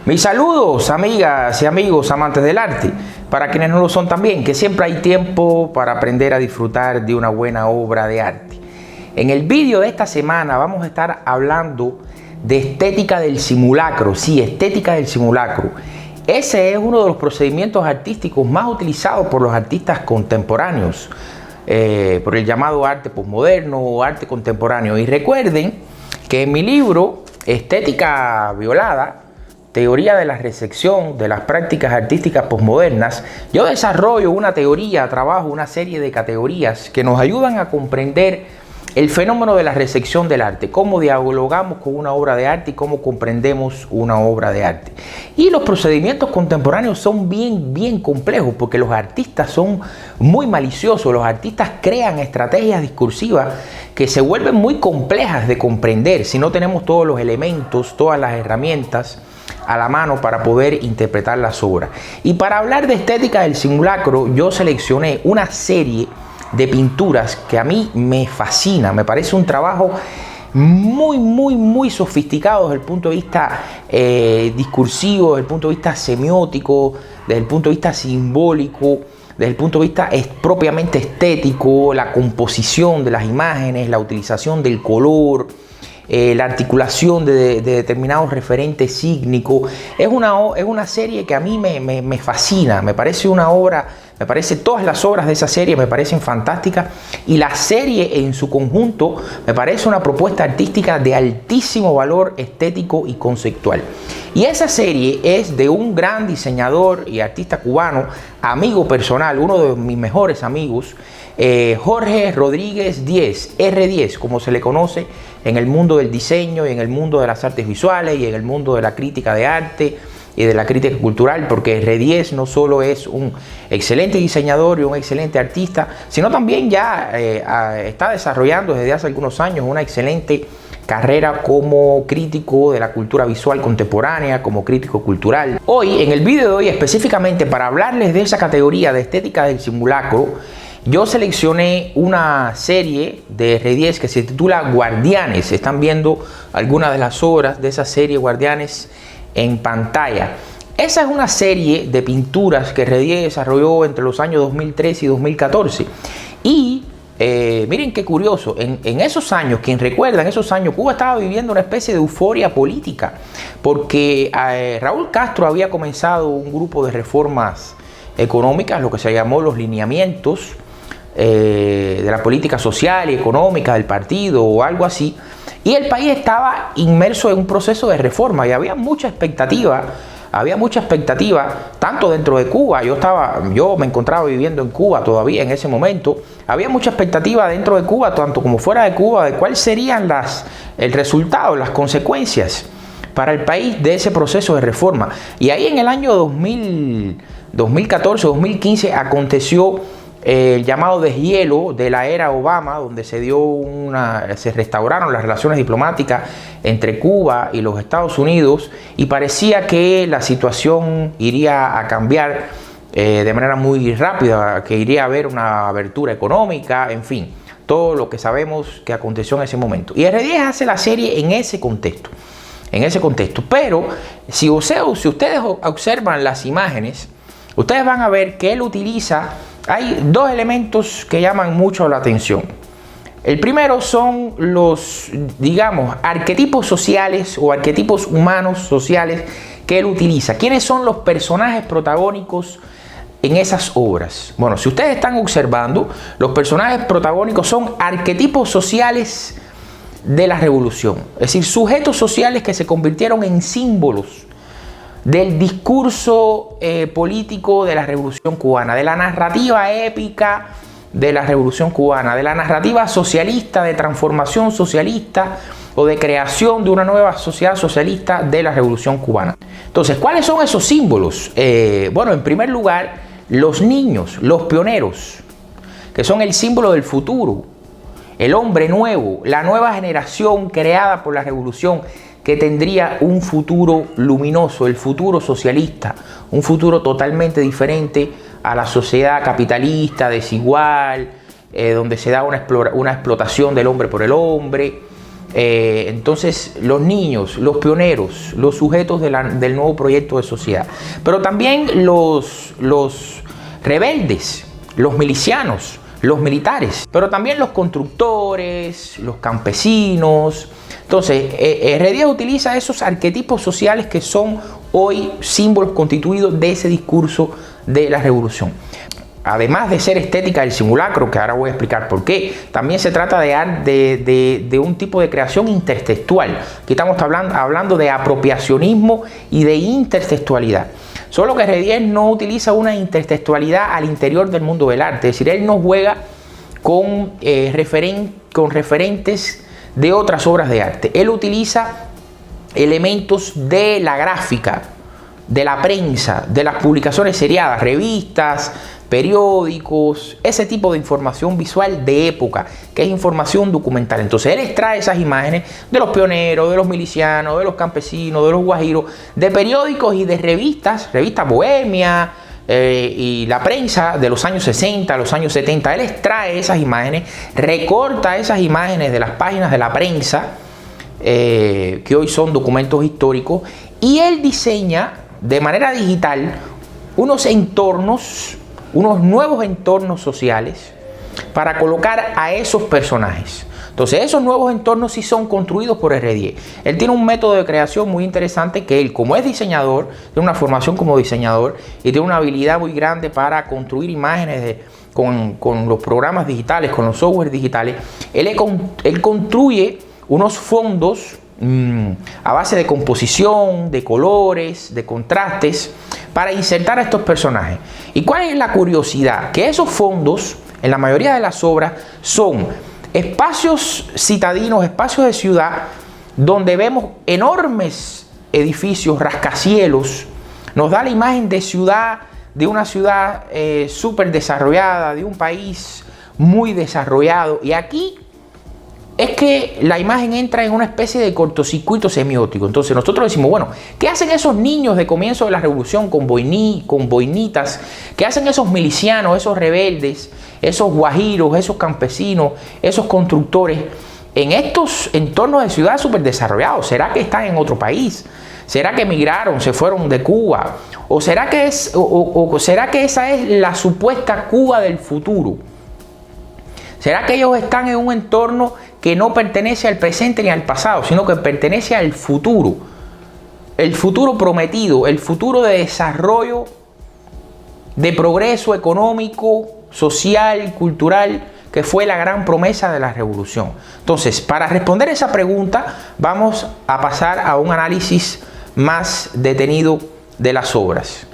Mis saludos, amigas y amigos amantes del arte, para quienes no lo son también, que siempre hay tiempo para aprender a disfrutar de una buena obra de arte. En el vídeo de esta semana vamos a estar hablando de estética del simulacro. Sí, estética del simulacro. Ese es uno de los procedimientos artísticos más utilizados por los artistas contemporáneos, por el llamado arte posmoderno o arte contemporáneo. Y recuerden que en mi libro Estética Violada, Teoría de la recepción de las prácticas artísticas posmodernas, yo desarrollo una teoría, trabajo una serie de categorías que nos ayudan a comprender el fenómeno de la recepción del arte, cómo dialogamos con una obra de arte y cómo comprendemos una obra de arte. Y los procedimientos contemporáneos son bien complejos porque los artistas son muy maliciosos, los artistas crean estrategias discursivas que se vuelven muy complejas de comprender si no tenemos todos los elementos, todas las herramientas a la mano para poder interpretar las obras. Y para hablar de estética del simulacro, yo seleccioné una serie de pinturas que a mí me fascina, me parece un trabajo muy sofisticado desde el punto de vista discursivo, desde el punto de vista semiótico, desde el punto de vista simbólico, desde el punto de vista propiamente estético, la composición de las imágenes, la utilización del color, la articulación de determinados referentes sígnicos. Es una serie que a mí me fascina, me parece una obra, todas las obras de esa serie me parecen fantásticas, y la serie en su conjunto me parece una propuesta artística de altísimo valor estético y conceptual. Y esa serie es de un gran diseñador y artista cubano, amigo personal, uno de mis mejores amigos, Jorge Rodríguez Díez, R10, como se le conoce en el mundo del diseño y en el mundo de las artes visuales y en el mundo de la crítica de arte y de la crítica cultural, porque R10 no solo es un excelente diseñador y un excelente artista, sino también ya está desarrollando desde hace algunos años una excelente carrera como crítico de la cultura visual contemporánea, como crítico cultural. Hoy, en el video de hoy, específicamente para hablarles de esa categoría de estética del simulacro, yo seleccioné una serie de R10 que se titula Guardianes. Están viendo algunas de las obras de esa serie Guardianes en pantalla. Esa es una serie de pinturas que R10 desarrolló entre los años 2013 y 2014. Y miren qué curioso, en esos años, quien recuerda, en esos años Cuba estaba viviendo una especie de euforia política, porque Raúl Castro había comenzado un grupo de reformas económicas, lo que se llamó los lineamientos de la política social y económica del partido o algo así, y el país estaba inmerso en un proceso de reforma y había mucha expectativa tanto dentro de Cuba. Yo me encontraba viviendo en Cuba todavía en ese momento. Había mucha expectativa dentro de Cuba, tanto como fuera de Cuba, de cuáles serían el resultado, las consecuencias para el país de ese proceso de reforma. Y ahí en el año 2014-2015 aconteció el llamado deshielo de la era Obama, donde se restauraron las relaciones diplomáticas entre Cuba y los Estados Unidos, y parecía que la situación iría a cambiar de manera muy rápida, que iría a haber una abertura económica, en fin, todo lo que sabemos que aconteció en ese momento. Y R10 hace la serie en ese contexto. Pero si ustedes observan las imágenes, ustedes van a ver que él utiliza, hay dos elementos que llaman mucho la atención. El primero son los, digamos, arquetipos sociales o arquetipos humanos sociales que él utiliza. ¿Quiénes son los personajes protagónicos en esas obras? Bueno, si ustedes están observando, los personajes protagónicos son arquetipos sociales de la revolución, es decir, sujetos sociales que se convirtieron en símbolos del discurso político de la revolución cubana, de la narrativa épica de la revolución cubana, de la narrativa socialista, de transformación socialista o de creación de una nueva sociedad socialista de la revolución cubana. Entonces, ¿cuáles son esos símbolos? Bueno, en primer lugar, los niños, los pioneros, que son el símbolo del futuro, el hombre nuevo, la nueva generación creada por la revolución, que tendría un futuro luminoso, el futuro socialista, un futuro totalmente diferente a la sociedad capitalista, desigual, donde se da una explotación del hombre por el hombre, Entonces los niños, los pioneros, los sujetos del nuevo proyecto de sociedad, pero también los rebeldes, los milicianos, los militares, pero también los constructores, los campesinos. Entonces, R10 utiliza esos arquetipos sociales que son hoy símbolos constituidos de ese discurso de la revolución. Además de ser estética del simulacro, que ahora voy a explicar por qué, también se trata de un tipo de creación intertextual. Aquí estamos hablando de apropiacionismo y de intertextualidad. Solo que R10 no utiliza una intertextualidad al interior del mundo del arte, es decir, él no juega con referentes de otras obras de arte. Él utiliza elementos de la gráfica, de la prensa, de las publicaciones seriadas, revistas, periódicos, ese tipo de información visual de época, que es información documental. Entonces él extrae esas imágenes de los pioneros, de los milicianos, de los campesinos, de los guajiros, de periódicos y de revistas bohemia, y la prensa de los años 60, los años 70. Él extrae esas imágenes, recorta esas imágenes de las páginas de la prensa, que hoy son documentos históricos, y él diseña de manera digital unos nuevos entornos sociales para colocar a esos personajes. Entonces esos nuevos entornos sí son construidos por R10. Él tiene un método de creación muy interesante, que él, como es diseñador, tiene una formación como diseñador y tiene una habilidad muy grande para construir imágenes con los programas digitales, con los softwares digitales. Él construye unos fondos a base de composición, de colores, de contrastes, para insertar a estos personajes. ¿Y cuál es la curiosidad? Que esos fondos, en la mayoría de las obras, son espacios citadinos, espacios de ciudad, donde vemos enormes edificios, rascacielos. Nos da la imagen de ciudad, de una ciudad súper desarrollada, de un país muy desarrollado. Y aquí es que la imagen entra en una especie de cortocircuito semiótico. Entonces nosotros decimos, bueno, ¿qué hacen esos niños de comienzo de la revolución con boinitas? ¿Qué hacen esos milicianos, esos rebeldes, esos guajiros, esos campesinos, esos constructores en estos entornos de ciudad súper desarrollados? ¿Será que están en otro país? ¿Será que emigraron, se fueron de Cuba? ¿O será que esa es la supuesta Cuba del futuro? ¿Será que ellos están en un entorno que no pertenece al presente ni al pasado, sino que pertenece al futuro? El futuro prometido, el futuro de desarrollo, de progreso económico, social, cultural, que fue la gran promesa de la revolución. Entonces, para responder esa pregunta, vamos a pasar a un análisis más detenido de las obras.